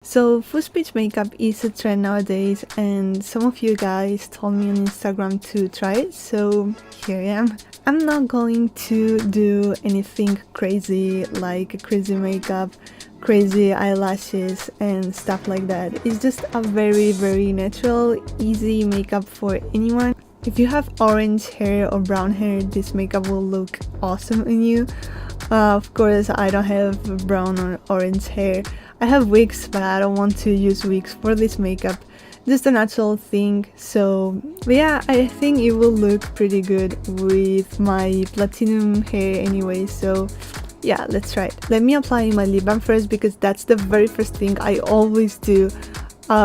So full speech makeup is a trend nowadays, and some of you guys told me on Instagram to try it, so here I am. I'm not going to do anything crazy like crazy makeup, crazy eyelashes and stuff like that. It's just a very natural, easy makeup for anyone. If you have orange hair or brown hair, this makeup will look awesome on you. Of course, I don't have brown or orange hair. I have wigs, but I don't want to use wigs for this makeup. Just a natural thing. But yeah, I think it will look pretty good with my platinum hair anyway. So yeah, let's try it. Let me apply my lip balm first, because that's the very first thing I always do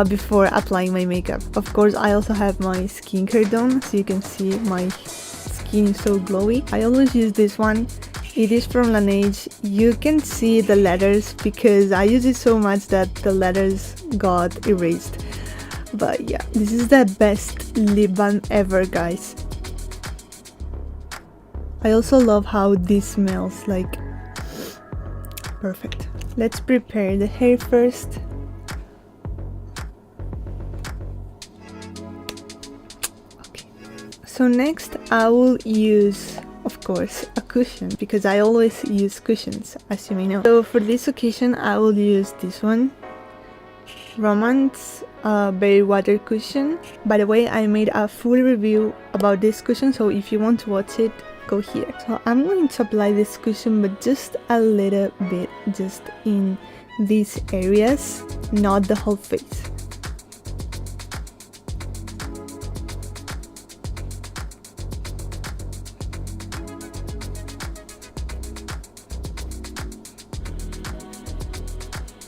before applying my makeup. Of course, I also have my skincare done, so you can see my skin is so glowy. I always use this one. It is from Laneige. You can see the letters because I use it so much that the letters got erased. But yeah, this is the best lip balm ever, guys. I also love how this smells, like perfect. Let's prepare the hair first. Okay. So next I will use, of course, a cushion, because I always use cushions, as you may know. So for this occasion I will use this one, Romance Berry Water Cushion. By the way, I made a full review about this cushion, so if you want to watch it, go here. So I'm going to apply this cushion, but just a little bit, just in these areas, not the whole face.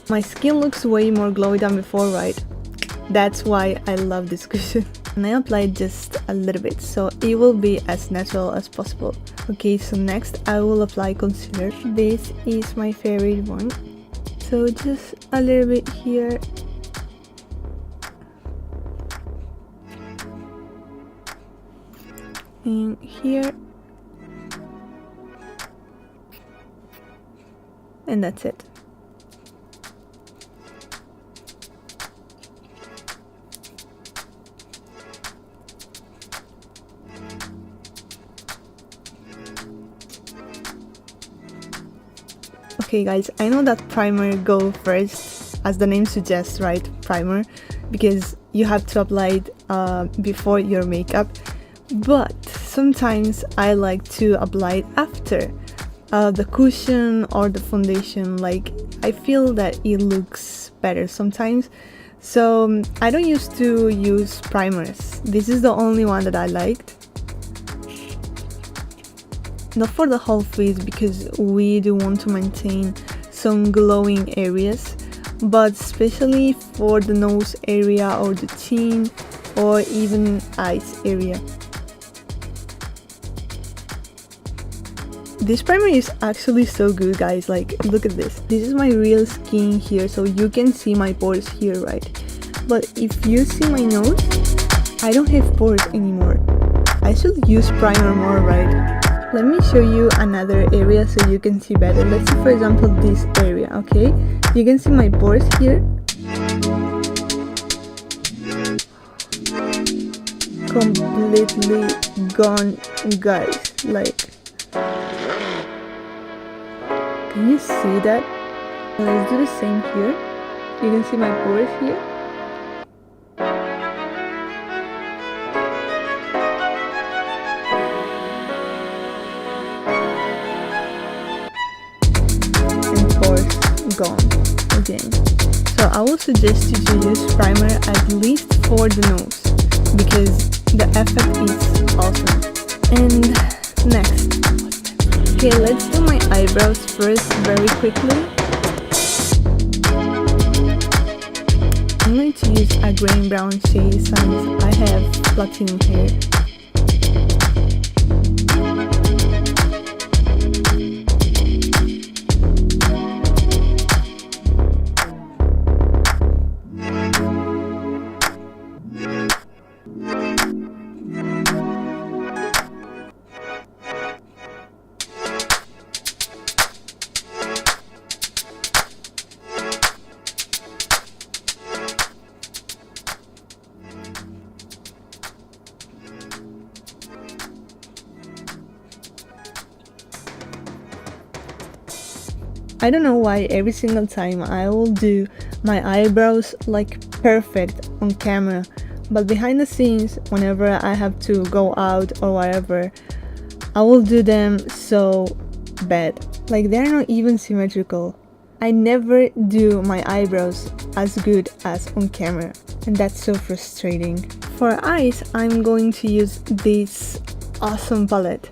My skin looks way more glowy than before, right? That's why I love this cushion. And I applied just a little bit, so it will be as natural as possible. Okay, so next I will apply concealer. This is my favorite one. So just a little bit here. And here. And that's it. Okay guys, I know that primer go first, as the name suggests, right? Primer, because you have to apply it before your makeup, but sometimes I like to apply it after the cushion or the foundation. Like, I feel that it looks better sometimes, so I don't used to use primers. This is the only one that I liked. Not for the whole face, because we do want to maintain some glowing areas, but especially for the nose area or the chin or even eyes area. This primer is actually so good, guys. Like, look at this. This is my real skin here, so you can see my pores here, right? But if you see my nose, I don't have pores anymore. I should use primer more, right? Let me show you another area so you can see better. Let's see, for example, this area, okay? You can see my pores here. Completely gone, guys. Like, can you see that? Let's do the same here. You can see my pores here. Gone again. So I would suggest you to use primer at least for the nose, because the effect is awesome. And next, okay, let's do my eyebrows first very quickly. I'm going to use a green brown shade since I have platinum hair. I don't know why every single time I will do my eyebrows like perfect on camera, but behind the scenes, whenever I have to go out or whatever, I will do them so bad. Like they're not even symmetrical. I never do my eyebrows as good as on camera, and that's so frustrating. For eyes, I'm going to use this awesome palette.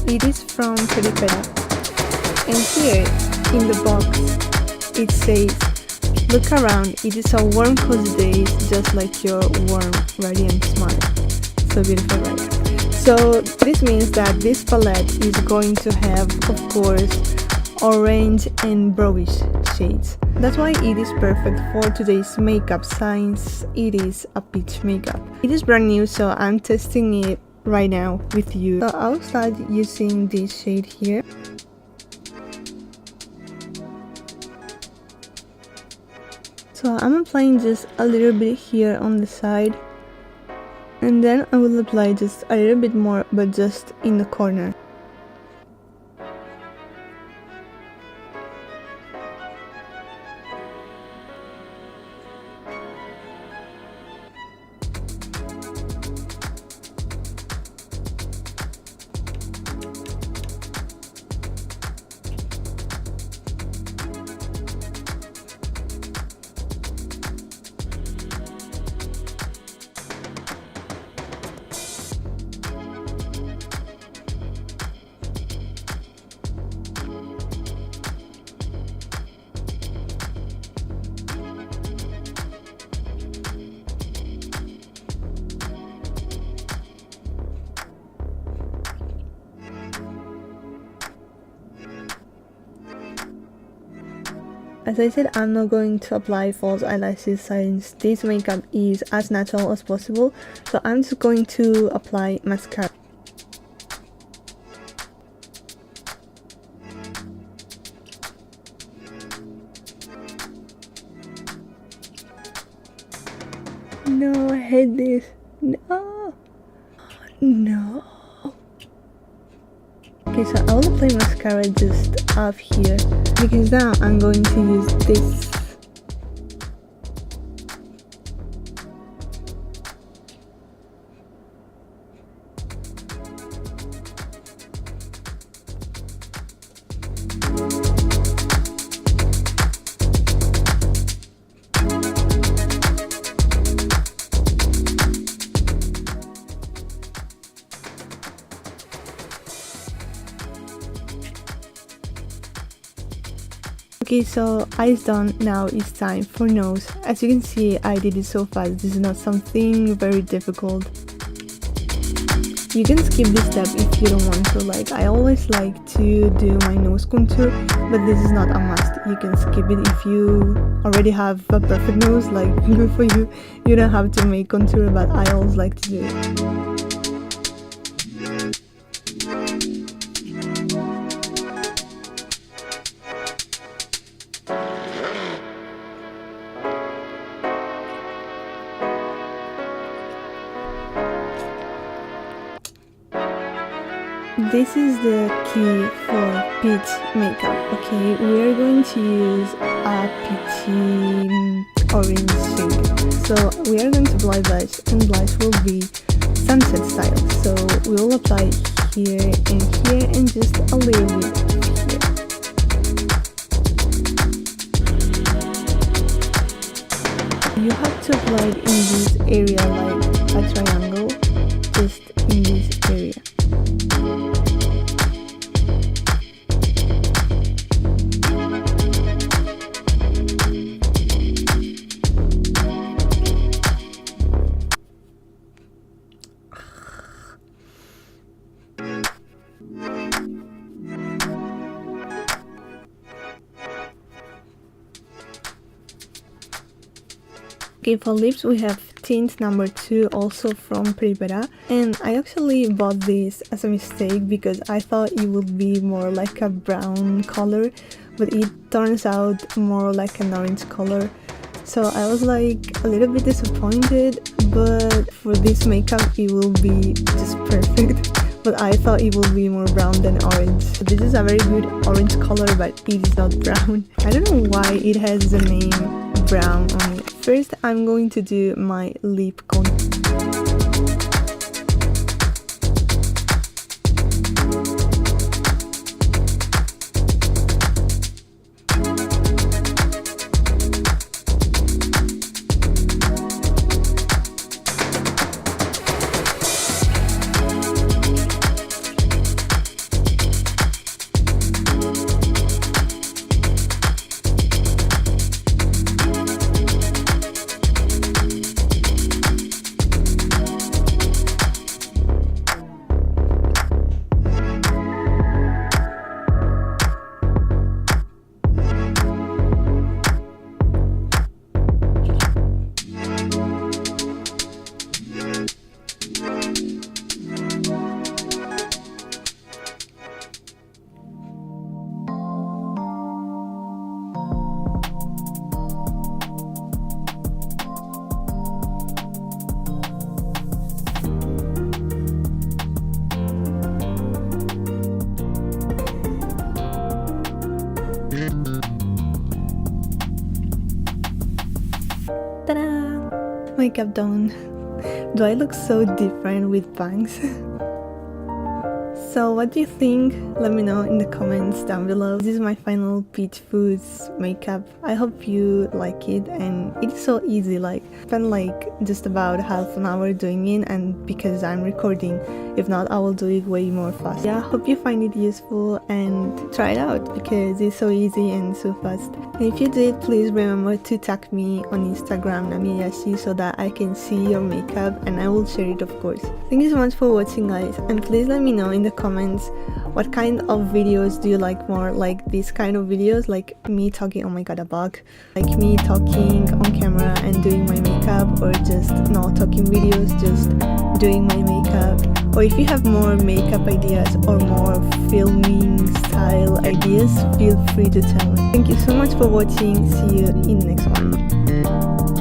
It is from Peripera, and here in the box it says, "Look around, it is a warm cozy day, just like your warm radiant smile." So beautiful, right? So this means that this palette is going to have, of course, orange and browish shades. That's why it is perfect for today's makeup since it is a peach makeup. It is brand new, so I'm testing it right now with you. So I'll start using this shade here. So I'm applying just a little bit here on the side, and then I will apply just a little bit more, but just in the corner. As I said, I'm not going to apply false eyelashes since this makeup is as natural as possible, so I'm just going to apply mascara. No, I hate this. No. No. Okay, so I will apply mascara just up here, because now I'm going to use this. Okay, so eyes done, now it's time for nose. As you can see, I did it so fast, this is not something very difficult. You can skip this step if you don't want to, like I always like to do my nose contour, but this is not a must. You can skip it if you already have a perfect nose, like good for you. You don't have to make contour, but I always like to do it. This is the key for peach makeup, okay? We are going to use a peachy orange shade. So we are going to apply blush, and blush will be sunset style. So we will apply here and just a little bit here. You have to apply it in this area like a triangle, just in this area. Okay, for lips we have tint number 2, also from Peripera, and I actually bought this as a mistake because I thought it would be more like a brown color, but it turns out more like an orange color. So I was like a little bit disappointed, but for this makeup it will be just perfect. but I thought it would be more brown than orange. So this is a very good orange color, but it is not brown. I don't know why it has the name brown on it. First, I'm going to do my lip contour. Ta-da! Makeup done. Do I look so different with bangs? So what do you think? Let me know in the comments down below. This is my final Peach Fuzz makeup. I hope you like it, and it's so easy. Like, I spent like just about half an hour doing it, and because I'm recording, if not I will do it way more fast. Yeah, hope you find it useful and try it out because it's so easy and so fast. And if you did, please remember to tag me on Instagram Namiyashi so that I can see your makeup and I will share it, of course. Thank you so much for watching, guys, and please let me know in the comments what kind of videos do you like more, like this kind of videos, like me talking, oh my god, a bug, like me talking on camera and doing my makeup, or just not talking videos, just doing my makeup. Or if you have more makeup ideas or more filming style ideas, feel free to tell me. Thank you so much for watching. See you in the next one.